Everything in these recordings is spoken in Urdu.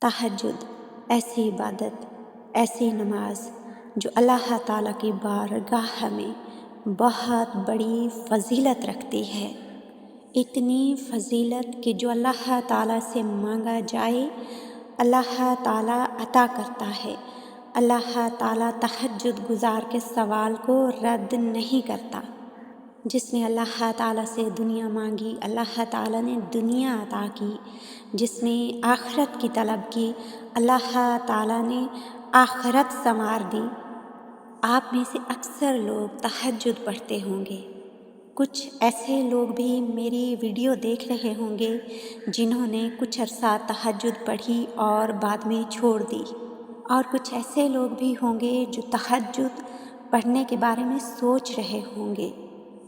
تہجد ایسی عبادت، ایسی نماز جو اللہ تعالیٰ کی بارگاہ میں بہت بڑی فضیلت رکھتی ہے۔ اتنی فضیلت کہ جو اللہ تعالیٰ سے مانگا جائے اللہ تعالیٰ عطا کرتا ہے۔ اللہ تعالیٰ تہجد گزار کے سوال کو رد نہیں کرتا۔ جس نے اللہ تعالیٰ سے دنیا مانگی اللہ تعالیٰ نے دنیا عطا کی، جس نے آخرت کی طلب کی اللہ تعالیٰ نے آخرت سنوار دی۔ آپ میں سے اکثر لوگ تہجد پڑھتے ہوں گے، کچھ ایسے لوگ بھی میری ویڈیو دیکھ رہے ہوں گے جنہوں نے کچھ عرصہ تہجد پڑھی اور بعد میں چھوڑ دی، اور کچھ ایسے لوگ بھی ہوں گے جو تہجد پڑھنے کے بارے میں سوچ رہے ہوں گے،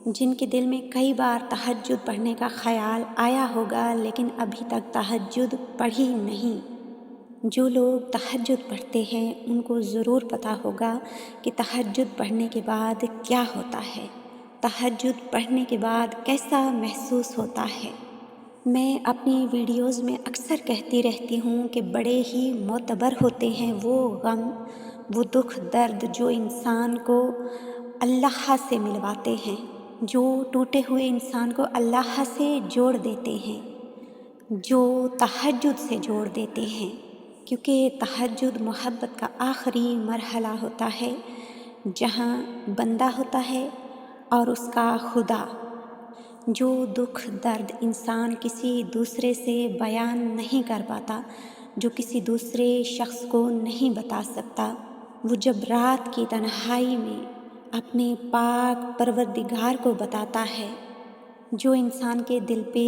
جن کے دل میں کئی بار تہجد پڑھنے کا خیال آیا ہوگا لیکن ابھی تک تہجد پڑھی نہیں۔ جو لوگ تہجد پڑھتے ہیں ان کو ضرور پتہ ہوگا کہ تہجد پڑھنے کے بعد کیا ہوتا ہے، تہجد پڑھنے کے بعد کیسا محسوس ہوتا ہے۔ میں اپنی ویڈیوز میں اکثر کہتی رہتی ہوں کہ بڑے ہی معتبر ہوتے ہیں وہ غم، وہ دکھ درد جو انسان کو اللہ سے ملواتے ہیں، جو ٹوٹے ہوئے انسان کو اللہ سے جوڑ دیتے ہیں، جو تہجد سے جوڑ دیتے ہیں، کیونکہ تہجد محبت کا آخری مرحلہ ہوتا ہے جہاں بندہ ہوتا ہے اور اس کا خدا۔ جو دکھ درد انسان کسی دوسرے سے بیان نہیں کر پاتا، جو کسی دوسرے شخص کو نہیں بتا سکتا، وہ جب رات کی تنہائی میں اپنے پاک پروردگار کو بتاتا ہے، جو انسان کے دل پہ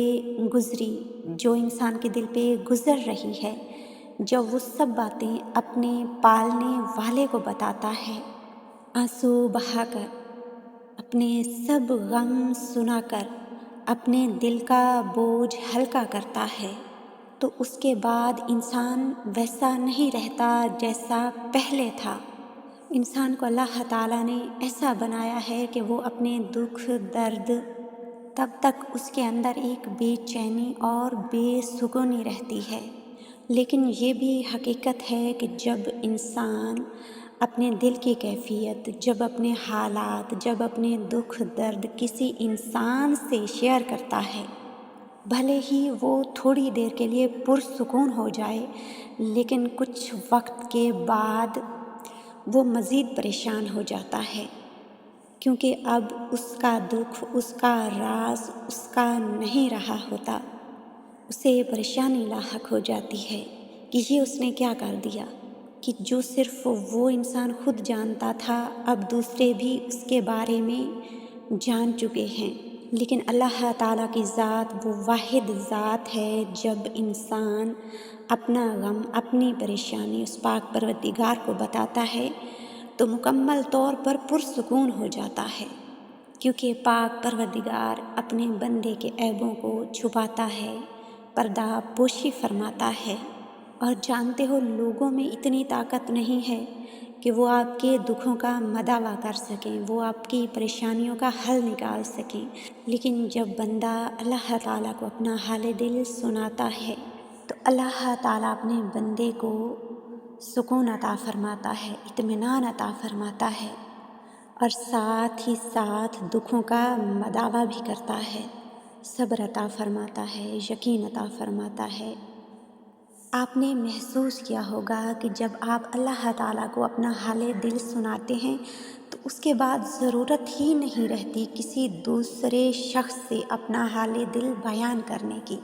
گزری، جو انسان کے دل پہ گزر رہی ہے، جب وہ سب باتیں اپنے پالنے والے کو بتاتا ہے، آنسو بہا کر، اپنے سب غم سنا کر، اپنے دل کا بوجھ ہلکا کرتا ہے، تو اس کے بعد انسان ویسا نہیں رہتا جیسا پہلے تھا۔ انسان کو اللہ تعالیٰ نے ایسا بنایا ہے کہ وہ اپنے دکھ درد تب تک اس کے اندر ایک بے چینی اور بے سکونی رہتی ہے، لیکن یہ بھی حقیقت ہے کہ جب انسان اپنے دل کی کیفیت، جب اپنے حالات، جب اپنے دکھ درد کسی انسان سے شیئر کرتا ہے، بھلے ہی وہ تھوڑی دیر کے لیے پرسکون ہو جائے لیکن کچھ وقت کے بعد وہ مزید پریشان ہو جاتا ہے، کیونکہ اب اس کا دکھ، اس کا راز اس کا نہیں رہا ہوتا۔ اسے پریشانی لاحق ہو جاتی ہے کہ یہ اس نے کیا کر دیا، کہ جو صرف وہ انسان خود جانتا تھا اب دوسرے بھی اس کے بارے میں جان چکے ہیں۔ لیکن اللہ تعالیٰ کی ذات وہ واحد ذات ہے، جب انسان اپنا غم، اپنی پریشانی اس پاک پروردگار کو بتاتا ہے تو مکمل طور پر پرسکون ہو جاتا ہے، کیونکہ پاک پروردگار اپنے بندے کے عیبوں کو چھپاتا ہے، پردہ پوشی فرماتا ہے، اور جانتے ہو لوگوں میں اتنی طاقت نہیں ہے کہ وہ آپ کے دکھوں کا مداوع کر سکیں، وہ آپ کی پریشانیوں کا حل نکال سکیں، لیکن جب بندہ اللہ تعالیٰ کو اپنا حال دل سناتا ہے تو اللہ تعالیٰ اپنے بندے کو سکون عطا فرماتا ہے، اطمینان عطا فرماتا ہے، اور ساتھ ہی ساتھ دکھوں کا مداوع بھی کرتا ہے، صبر عطا فرماتا ہے، یقین عطا فرماتا ہے۔ آپ نے محسوس کیا ہوگا کہ جب آپ اللہ تعالیٰ کو اپنا حال دل سناتے ہیں تو اس کے بعد ضرورت ہی نہیں رہتی کسی دوسرے شخص سے اپنا حال دل بیان کرنے کی۔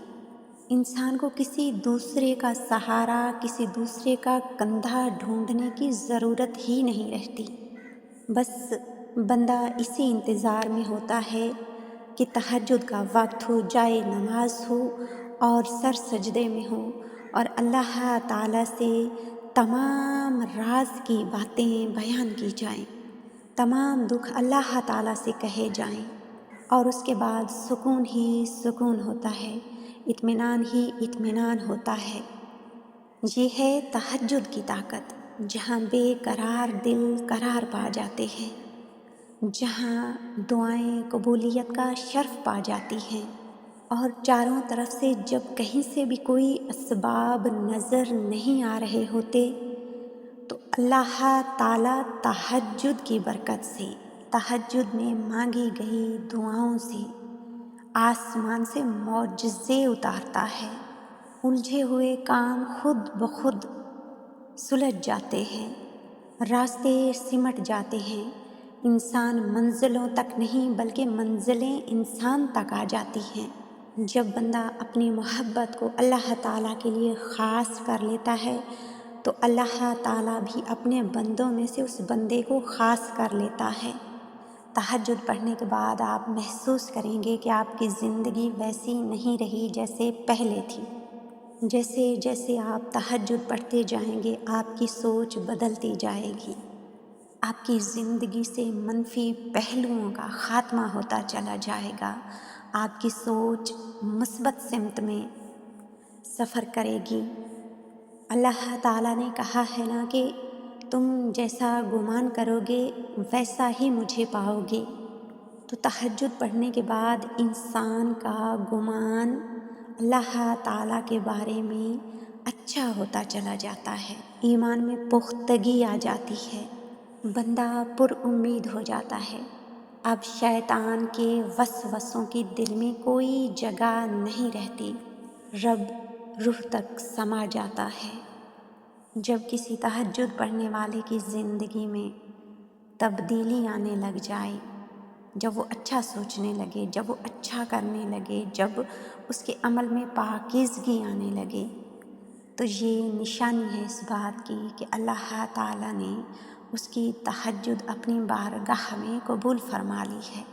انسان کو کسی دوسرے کا سہارا، کسی دوسرے کا کندھا ڈھونڈنے کی ضرورت ہی نہیں رہتی۔ بس بندہ اسی انتظار میں ہوتا ہے کہ تہجد کا وقت ہو جائے، نماز ہو اور سر سجدے میں ہو اور اللہ تعالیٰ سے تمام راز کی باتیں بیان کی جائیں، تمام دکھ اللہ تعالیٰ سے کہے جائیں، اور اس کے بعد سکون ہی سکون ہوتا ہے، اطمینان ہی اطمینان ہوتا ہے۔ یہ ہے تہجد کی طاقت، جہاں بے قرار دل قرار پا جاتے ہیں، جہاں دعائیں قبولیت کا شرف پا جاتی ہیں۔ اور چاروں طرف سے جب کہیں سے بھی کوئی اسباب نظر نہیں آ رہے ہوتے تو اللہ تعالیٰ تہجد کی برکت سے، تہجد میں مانگی گئی دعاؤں سے آسمان سے معجزے اتارتا ہے۔ الجھے ہوئے کام خود بخود سلجھ جاتے ہیں، راستے سمٹ جاتے ہیں، انسان منزلوں تک نہیں بلکہ منزلیں انسان تک آ جاتی ہیں۔ جب بندہ اپنی محبت کو اللہ تعالیٰ کے لیے خاص کر لیتا ہے تو اللہ تعالیٰ بھی اپنے بندوں میں سے اس بندے کو خاص کر لیتا ہے۔ تہجد پڑھنے کے بعد آپ محسوس کریں گے کہ آپ کی زندگی ویسی نہیں رہی جیسے پہلے تھی۔ جیسے جیسے آپ تہجد پڑھتے جائیں گے آپ کی سوچ بدلتی جائے گی، آپ کی زندگی سے منفی پہلوؤں کا خاتمہ ہوتا چلا جائے گا، آپ کی سوچ مثبت سمت میں سفر کرے گی۔ اللہ تعالیٰ نے کہا ہے نا کہ تم جیسا گمان کرو گے ویسا ہی مجھے پاؤ گے۔ تو تہجد پڑھنے کے بعد انسان کا گمان اللہ تعالیٰ کے بارے میں اچھا ہوتا چلا جاتا ہے، ایمان میں پختگی آ جاتی ہے، بندہ پر امید ہو جاتا ہے۔ اب شیطان کے وسوسوں کی دل میں کوئی جگہ نہیں رہتی، رب روح تک سما جاتا ہے۔ جب کسی تہجد پڑھنے والے کی زندگی میں تبدیلی آنے لگ جائے، جب وہ اچھا سوچنے لگے، جب وہ اچھا کرنے لگے، جب اس کے عمل میں پاکیزگی آنے لگے، تو یہ نشانی ہے اس بات کی کہ اللہ تعالیٰ نے اس کی تہجد اپنی بارگاہ میں قبول فرما لی ہے۔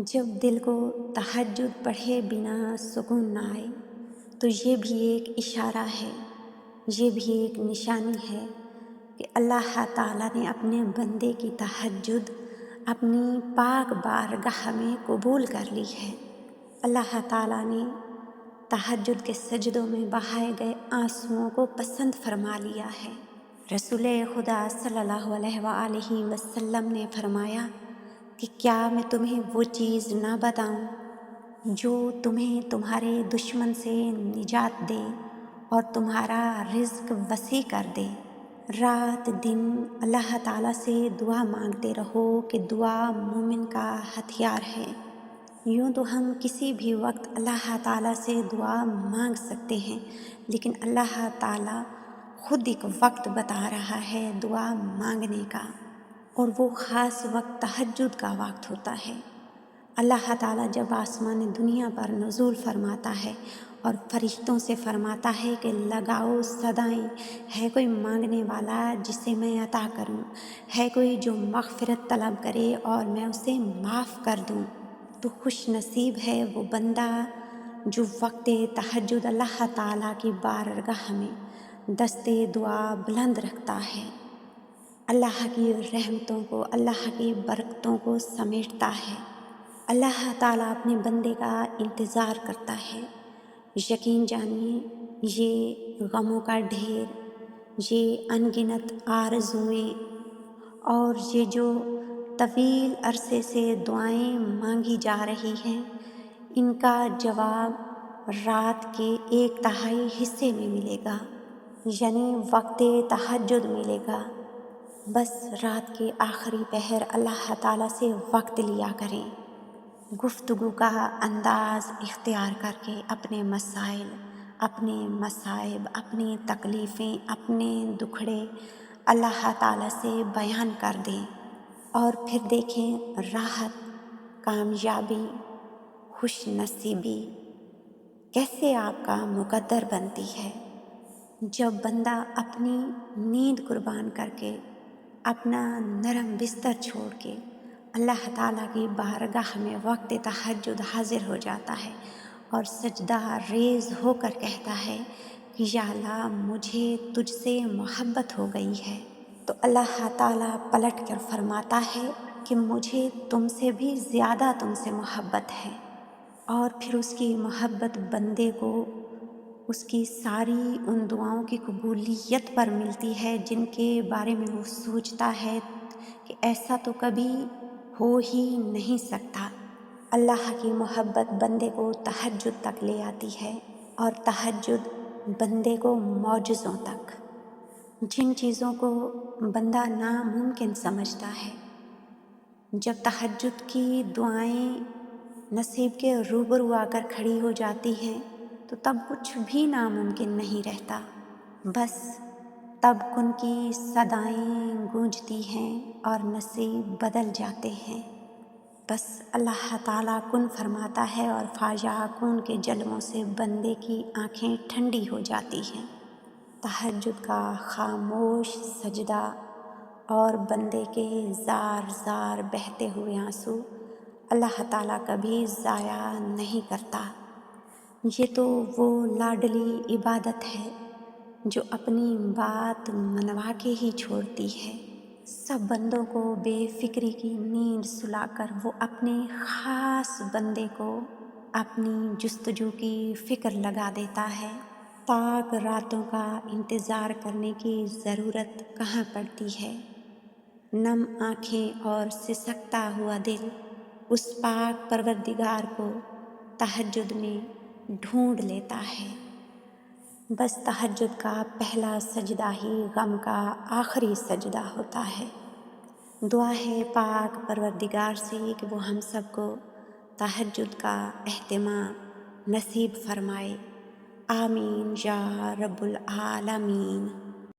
جب دل کو تہجد پڑھے بنا سکون نہ آئے تو یہ بھی ایک اشارہ ہے، یہ بھی ایک نشانی ہے کہ اللہ تعالیٰ نے اپنے بندے کی تہجد اپنی پاک بارگاہ میں قبول کر لی ہے۔ اللہ تعالیٰ نے تہجد کے سجدوں میں بہائے گئے آنسوؤں کو پسند فرما لیا ہے۔ رسول خدا صلی اللہ علیہ وآلہ وسلم نے فرمایا کہ کیا میں تمہیں وہ چیز نہ بتاؤں جو تمہیں تمہارے دشمن سے نجات دے اور تمہارا رزق وسیع کر دے۔ رات دن اللہ تعالیٰ سے دعا مانگتے رہو کہ دعا مومن کا ہتھیار ہے۔ یوں تو ہم کسی بھی وقت اللہ تعالیٰ سے دعا مانگ سکتے ہیں، لیکن اللہ تعالیٰ خود ایک وقت بتا رہا ہے دعا مانگنے کا، اور وہ خاص وقت تہجد کا وقت ہوتا ہے۔ اللہ تعالیٰ جب آسمان دنیا پر نزول فرماتا ہے اور فرشتوں سے فرماتا ہے کہ لگاؤ صدائیں، ہے کوئی مانگنے والا جسے میں عطا کروں، ہے کوئی جو مغفرت طلب کرے اور میں اسے معاف کر دوں، تو خوش نصیب ہے وہ بندہ جو وقت تہجد اللہ تعالیٰ کی بارگاہ میں دستے دعا بلند رکھتا ہے، اللہ کی رحمتوں کو، اللہ کی برکتوں کو سمیٹتا ہے۔ اللہ تعالیٰ اپنے بندے کا انتظار کرتا ہے۔ یقین جانیے یہ غموں کا ڈھیر، یہ ان گنت آرزوئیں اور یہ جو طویل عرصے سے دعائیں مانگی جا رہی ہیں، ان کا جواب رات کے 1/3 حصے میں ملے گا، یعنی وقت تہجد ملے گا۔ بس رات کے آخری پہر اللہ تعالیٰ سے وقت لیا کریں، گفتگو کا انداز اختیار کر کے اپنے مسائل، اپنے مصائب، اپنی تکلیفیں، اپنے دکھڑے اللہ تعالیٰ سے بیان کر دیں، اور پھر دیکھیں راحت، کامیابی، خوش نصیبی کیسے آپ کا مقدر بنتی ہے۔ جب بندہ اپنی نیند قربان کر کے، اپنا نرم بستر چھوڑ کے اللہ تعالیٰ کی بارگاہ میں وقت تہجد حاضر ہو جاتا ہے اور سجدہ ریز ہو کر کہتا ہے کہ یا اللہ مجھے تجھ سے محبت ہو گئی ہے، تو اللہ تعالیٰ پلٹ کر فرماتا ہے کہ مجھے تم سے بھی زیادہ تم سے محبت ہے، اور پھر اس کی محبت بندے کو اس کی ساری ان دعاؤں کی قبولیت پر ملتی ہے جن کے بارے میں وہ سوچتا ہے کہ ایسا تو کبھی ہو ہی نہیں سکتا۔ اللہ کی محبت بندے کو تہجد تک لے آتی ہے، اور تہجد بندے کو معجزوں تک۔ جن چیزوں کو بندہ ناممکن سمجھتا ہے، جب تہجد کی دعائیں نصیب کے روبرو آ کر کھڑی ہو جاتی ہیں تو تب کچھ بھی ناممکن نہیں رہتا، بس تب ان کی صدائیں گونجتی ہیں اور نصیب بدل جاتے ہیں۔ بس اللہ تعالیٰ کن فرماتا ہے اور فاجعہ کن کے جلووں سے بندے کی آنکھیں ٹھنڈی ہو جاتی ہیں۔ تہجد کا خاموش سجدہ اور بندے کے زار زار بہتے ہوئے آنسو اللہ تعالیٰ کبھی ضائع نہیں کرتا۔ یہ تو وہ لاڈلی عبادت ہے جو اپنی بات منوا کے ہی چھوڑتی ہے۔ سب بندوں کو بے فکری کی نیند سلا کر وہ اپنے خاص بندے کو اپنی جستجو کی فکر لگا دیتا ہے۔ پاک راتوں کا انتظار کرنے کی ضرورت کہاں پڑتی ہے؟ نم آنکھیں اور سسکتا ہوا دل اس پاک پروردگار کو تہجد میں ڈھونڈ لیتا ہے۔ بس تہجد کا پہلا سجدہ ہی غم کا آخری سجدہ ہوتا ہے۔ دعا ہے پاک پروردگار سے کہ وہ ہم سب کو تہجد کا اہتمام نصیب فرمائے۔ آمین یا رب العالمین۔